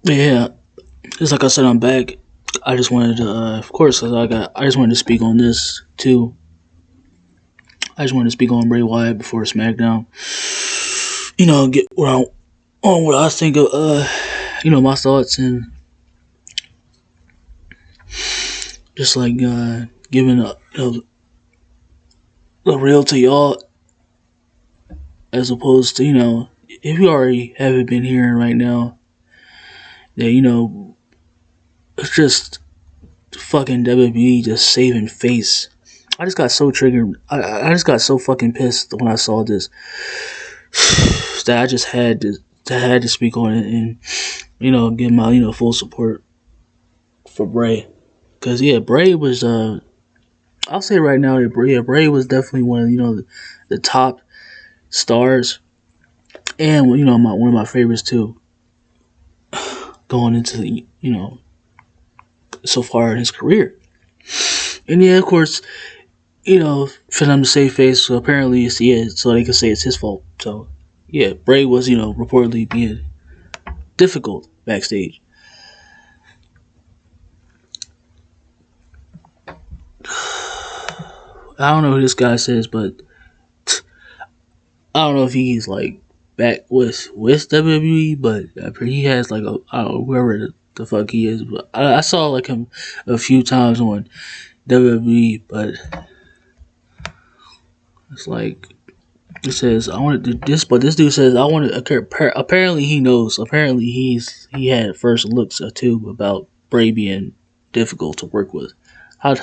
Yeah, just like I said, I'm back. I just wanted to, of course, 'cause I just wanted to speak on this too. I just wanted to speak on Bray Wyatt before SmackDown. Get what I think of, my thoughts and just like giving a real to y'all as opposed to if you already haven't been hearing right now that it's just fucking WWE just saving face. I just got so triggered. I just got so fucking pissed when I saw this that I just had to speak on it and give my full support for Bray. Cause yeah, Bray was I'll say right now that Bray was definitely one of the top stars and one of my favorites too. Going into the so far in his career, and yeah, of course, for them to save face, so apparently it's so they can say it's his fault. So yeah, Bray was reportedly being difficult backstage. I don't know who this guy says, but I don't know if he's like back with WWE, but he has like I don't know whoever the fuck he is. But I saw like him a few times on WWE, but it's like it says I want to do this, but this dude says I want to. Apparently he knows. Apparently he had first looks too about Bray being difficult to work with. How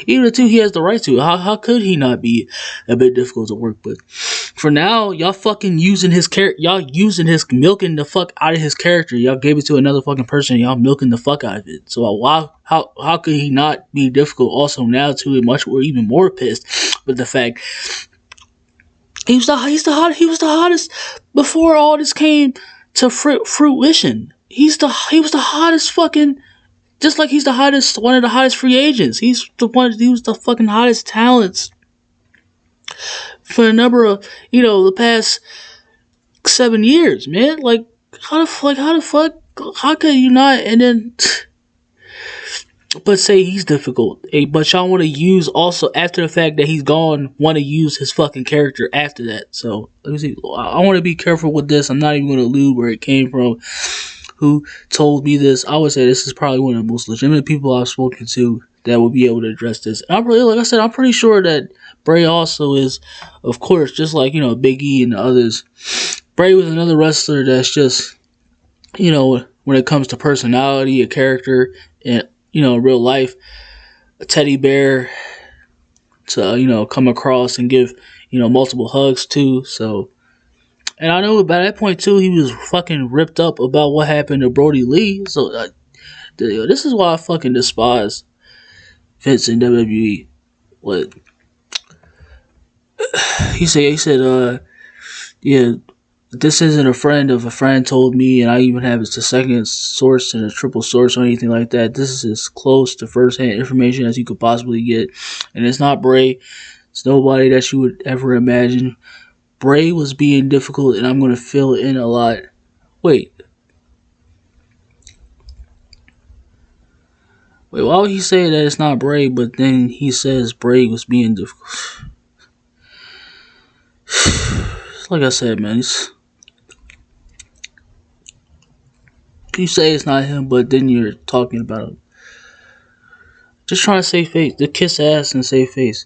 even the two he has the right to. How could he not be a bit difficult to work with? For now, y'all fucking using his character. Y'all using his milking the fuck out of his character. Y'all gave it to another fucking person. Y'all milking the fuck out of it. So how could he not be difficult? Also now too, much or even more pissed with the fact he was the hottest before all this came to fruition. He was the hottest fucking. Just like he's the hottest, one of the hottest free agents. He was the fucking hottest talents for a number of, the past 7 years, man. Like, how the fuck, how could you not, and then, but say he's difficult. But y'all want to use also, after the fact that he's gone, want to use his fucking character after that. So, let me see. I want to be careful with this. I'm not even going to allude where it came from. Who told me this? I would say this is probably one of the most legitimate people I've spoken to that will be able to address this. And I'm really, like I said, I'm pretty sure that Bray also is, of course, just like Big E and the others. Bray was another wrestler that's just, when it comes to personality, a character, and real life, a teddy bear to come across and give multiple hugs to. So. And I know by that point too, he was fucking ripped up about what happened to Brody Lee. So this is why I fucking despise Vince and WWE. What he said, yeah, this isn't a friend of a friend told me, and I even have it's a second source and a triple source or anything like that. This is as close to first-hand information as you could possibly get, and it's not Bray. It's nobody that you would ever imagine. Bray was being difficult, and I'm going to fill in a lot. Wait, why would he say that it's not Bray, but then he says Bray was being difficult? Like I said, man, you say it's not him, but then you're talking about him. Just trying to save face. To kiss ass and save face.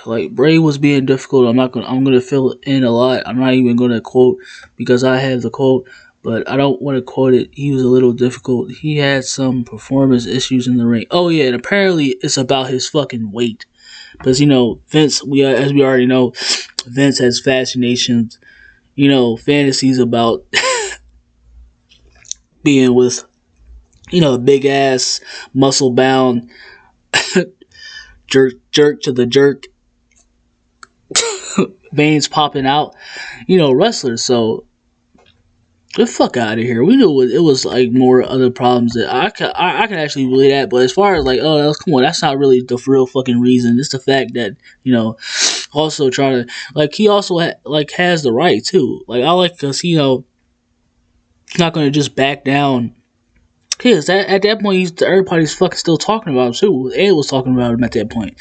Like Bray was being difficult. I'm gonna fill in a lot. I'm not even gonna quote because I have the quote, but I don't want to quote it. He was a little difficult. He had some performance issues in the ring. Oh yeah, and apparently it's about his fucking weight. Because Vince, as we already know, Vince has fascinations, fantasies about being with, big ass, muscle bound, jerk to the jerk, veins popping out, wrestlers. So get the fuck out of here. We knew it was like more other problems that I can actually believe that. But as far as like, come on, that's not really the real fucking reason. It's the fact that also trying to like he also has the right too. Like I like because He's not gonna just back down. Because at that point, everybody's fucking still talking about him too. Ed was talking about him at that point.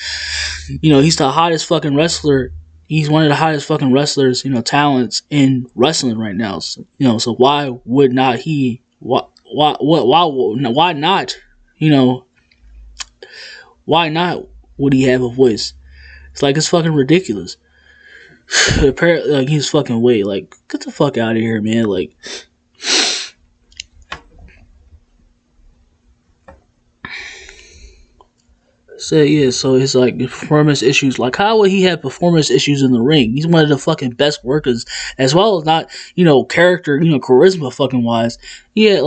He's the hottest fucking wrestler. He's one of the hottest fucking wrestlers, talents in wrestling right now. So, so why would not he? Why not? Why not would he have a voice? It's fucking ridiculous. Apparently, he's fucking way. Get the fuck out of here, man. So it's performance issues. How would he have performance issues in the ring? He's one of the fucking best workers, as well as not, character, charisma fucking wise. Yeah,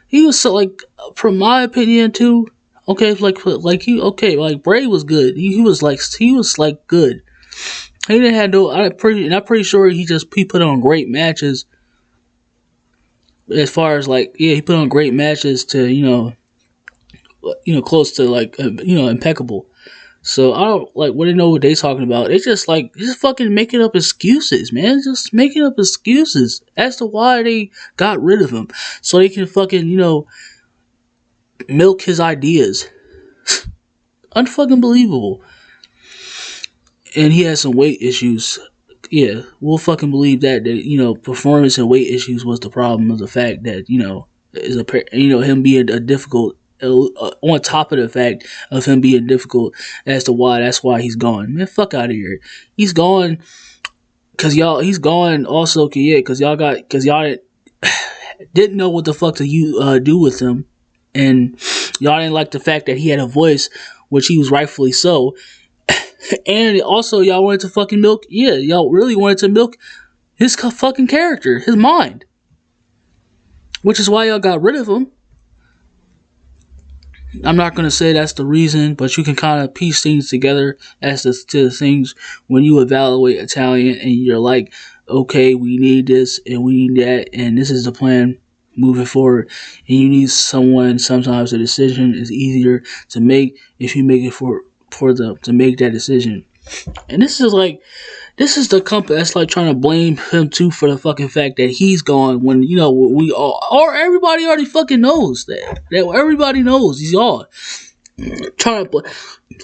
he was so from my opinion too. Okay, Bray was good. He was good. He didn't have no. I'm pretty sure he put on great matches. As far as he put on great matches to close to impeccable. So I don't wouldn't know what they talking about. It's just fucking making up excuses, man. Just making up excuses as to why they got rid of him, so they can fucking milk his ideas. Unfucking believable. And he has some weight issues. Yeah, we'll fucking believe that performance and weight issues was the problem of the fact that him being a difficult. On top of the fact of him being difficult as to why that's why he's gone. Man, fuck out of here. He's gone because y'all. He's gone also because y'all didn't know what the fuck to do with him, and y'all didn't like the fact that he had a voice, which he was rightfully so. And also, y'all wanted to fucking milk. Yeah, y'all really wanted to milk his fucking character, his mind, which is why y'all got rid of him. I'm not going to say that's the reason, but you can kind of piece things together as to things when you evaluate Italian and you're like, okay, we need this and we need that, and this is the plan moving forward. And you need someone. Sometimes the decision is easier to make if you make it to make that decision. And this is the company that's trying to blame him too for the fucking fact that he's gone when we all or everybody already fucking knows that everybody knows he's gone. Trying to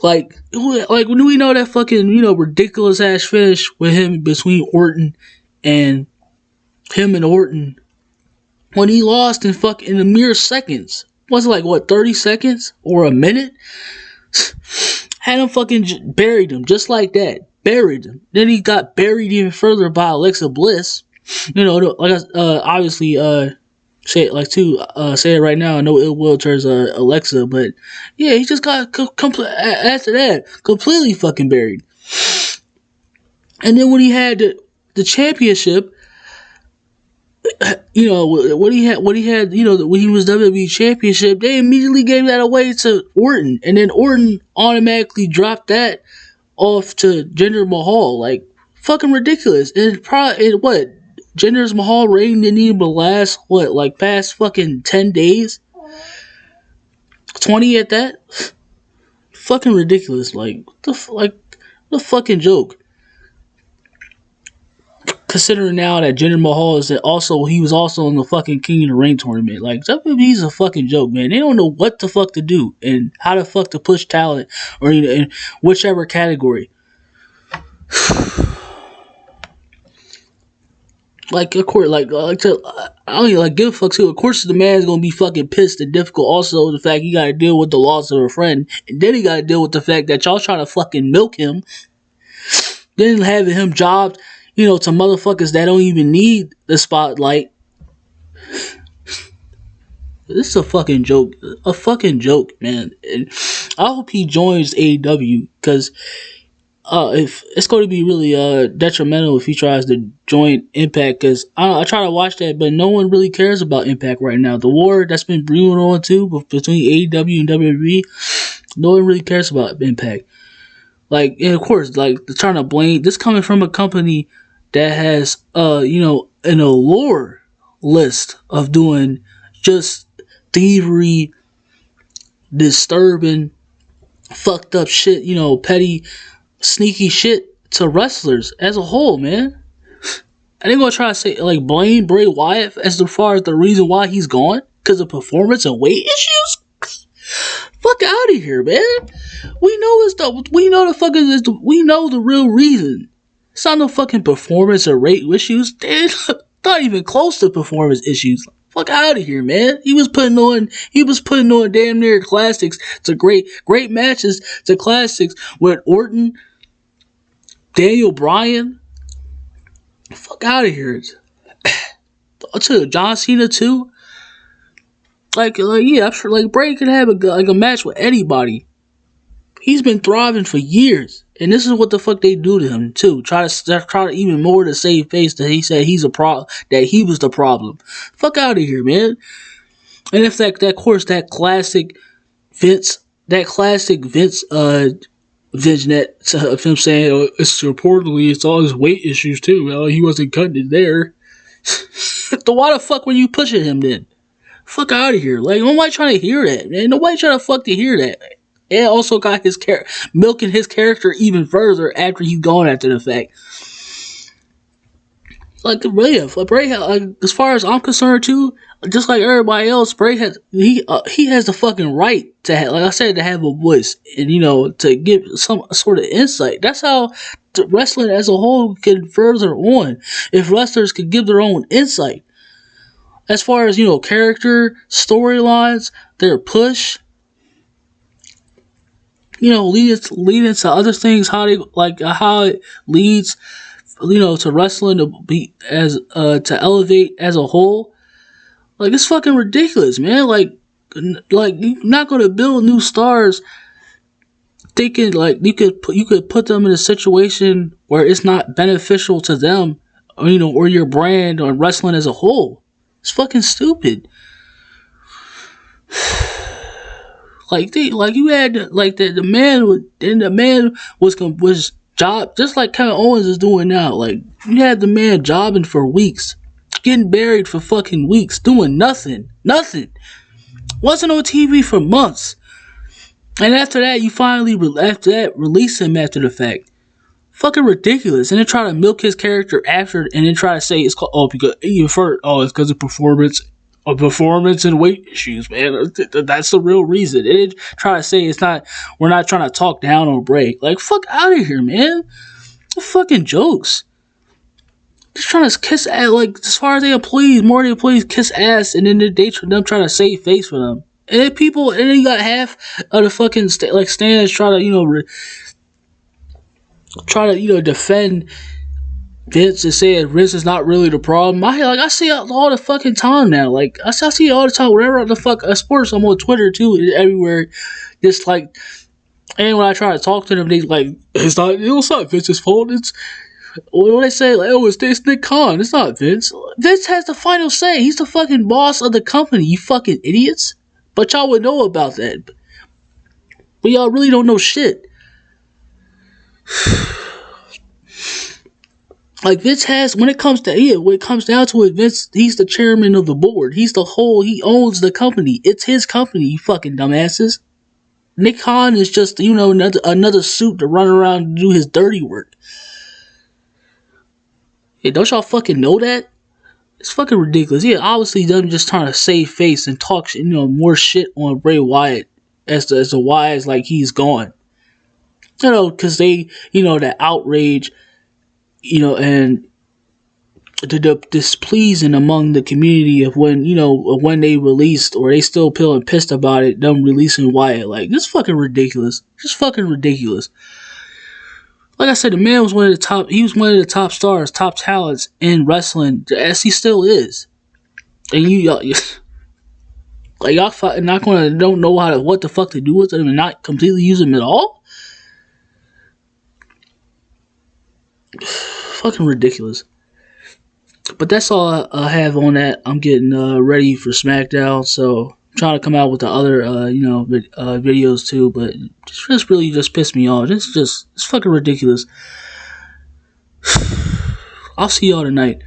when we know that fucking ridiculous ass finish with him between Orton and Orton when he lost in a mere seconds. Was it 30 seconds or a minute? Had him fucking buried him just like that. Buried him. Then he got buried even further by Alexa Bliss. Obviously, say it right now. No ill will towards Alexa, but yeah, he just got after that completely fucking buried. And then when he had the championship, when he was WWE championship, they immediately gave that away to Orton, and then Orton automatically dropped that off to Jinder Mahal. Fucking ridiculous. And Jinder's Mahal reign didn't even last past fucking 10 days, 20 at that. Fucking ridiculous. The fucking joke. Considering now that Jinder Mahal he was also in the fucking King of the Ring tournament. WWE's a fucking joke, man. They don't know what the fuck to do and how the fuck to push talent or in whichever category. Of course, I don't even give a fuck too. Of course, the man's gonna be fucking pissed and difficult. Also, the fact he got to deal with the loss of a friend, and then he got to deal with the fact that y'all trying to fucking milk him. Then having him jobbed, to motherfuckers that don't even need the spotlight. This is a fucking joke. A fucking joke, man. And I hope he joins AEW because if it's going to be really detrimental if he tries to join Impact, because I try to watch that, but no one really cares about Impact right now. The war that's been brewing on too between AEW and WWE, no one really cares about Impact. And of course, they're trying to blame this coming from a company that has an allure list of doing just thievery, disturbing, fucked up shit, petty, sneaky shit to wrestlers as a whole, man. And they're gonna try to say like blame Bray Wyatt as far as the reason why he's gone because of performance and weight issues. Fuck out of here, man. We know it's the we know the fucking is the, we know the real reason. It's not no fucking performance or rate issues. They're not even close to performance issues. Fuck out of here, man. He was putting on damn near classics to great matches to classics with Orton, Daniel Bryan. Fuck out of here. To John Cena too. Like yeah, I'm sure like Bray could have a match with anybody. He's been thriving for years, and this is what the fuck they do to him too. Try to even more to save face that he said he's a that he was the problem. Fuck out of here, man. And if that classic Vince vignette of him saying it's reportedly it's all his weight issues too. Well, he wasn't cutting it there. So why the fuck were you pushing him then? Fuck out of here. Like, nobody trying to hear that, man. Nobody trying to fuck to hear that. And also got his milking his character even further after he's gone after the fact. Like, Bray, as far as I'm concerned too, just like everybody else, Bray he has the fucking right to have, like I said, to have a voice and to give some sort of insight. That's how wrestling as a whole can further on if wrestlers could give their own insight. As far as, character, storylines, their push, leading to other things, how it leads, to wrestling to be to elevate as a whole. Like, it's fucking ridiculous, man. Like you're not gonna build new stars thinking like you could put them in a situation where it's not beneficial to them, or your brand or wrestling as a whole. It's fucking stupid. You had the man was job just like Kevin Owens is doing now. Like, you had the man jobbing for weeks, getting buried for fucking weeks, doing nothing, wasn't on TV for months, and after that you finally release him after the fact. Fucking ridiculous. And then try to milk his character after, and then try to say it's called it's because of performance and weight issues, man. That's the real reason. And then try to say we're not trying to talk down on Bray. Like, fuck out of here, man. The fucking jokes. Just trying to kiss ass, like, as far as the employees, more of the employees kiss ass, and then them trying to save face for them. And then you got half of the fucking stands try to defend Vince and say Vince is not really the problem. I see it all the fucking time now. Like, I see it all the time. Whatever the fuck sports, I'm on Twitter too, everywhere. Just like, and when I try to talk to them, they like, it's not Vince's fault. It's when they say like, it's Nick Khan. It's not Vince. Vince has the final say. He's the fucking boss of the company. You fucking idiots. But y'all would know about that. But y'all really don't know shit. Like, Vince has, when it comes down to it, Vince, he's the chairman of the board. He owns the company. It's his company, you fucking dumbasses. Nick Khan is just, another suit to run around and do his dirty work. Yeah, don't y'all fucking know that? It's fucking ridiculous. Yeah, obviously them just trying to save face and talk, more shit on Bray Wyatt as to why it's like he's gone. Because they, that outrage, and the displeasing among the community of when they released, or they still feeling pissed about it, them releasing Wyatt. Like, this fucking ridiculous. Just fucking ridiculous. Like I said, the man was one of the top stars, top talents in wrestling, as he still is. And y'all don't know what the fuck to do with him and not completely use him at all? Fucking ridiculous. But that's all I have on that. I'm getting ready for SmackDown, so I'm trying to come out with the other videos too, but just really pissed me off. It's fucking ridiculous. I'll see y'all tonight.